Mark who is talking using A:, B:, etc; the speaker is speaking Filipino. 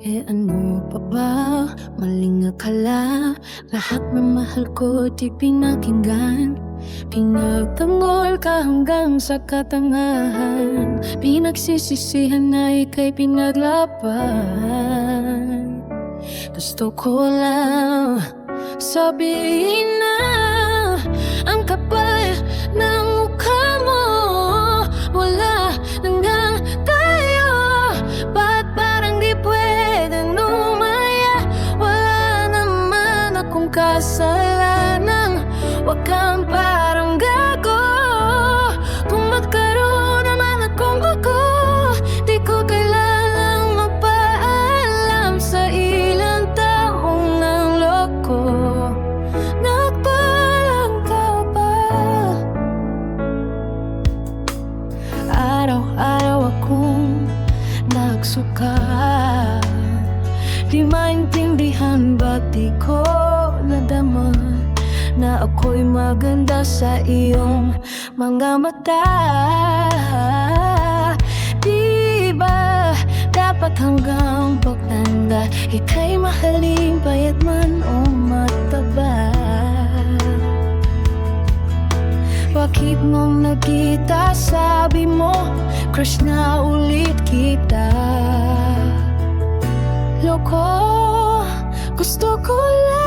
A: Ano pa ba? Maling akala lahat ng mahal ko di pinakinggan. Pinagtanggol ka hanggang sa katangahan. Pinagsisisihan na ika'y pinaglaban. Gusto ko lang sabihin na ang kapal ng mukha mo wala nang tayo. Ba't parang di pwedeng umaya? Wala naman akong kasalanan. Huwag kang parang gago. Kung magkaroon naman akong bago, di ko kailangang magpaalam sa ilang taong nang loko. Nagpalang ka ba? Araw-araw akong nagsuka. Di maintindihan ba't di ko nadama na ako'y maganda sa iyong mga mata. Di ba dapat hanggang pagtanda ika'y mahalin payat man o mataba? Bakit nung nakita sabi mo crush na ulit kita? Loko, gusto ko lang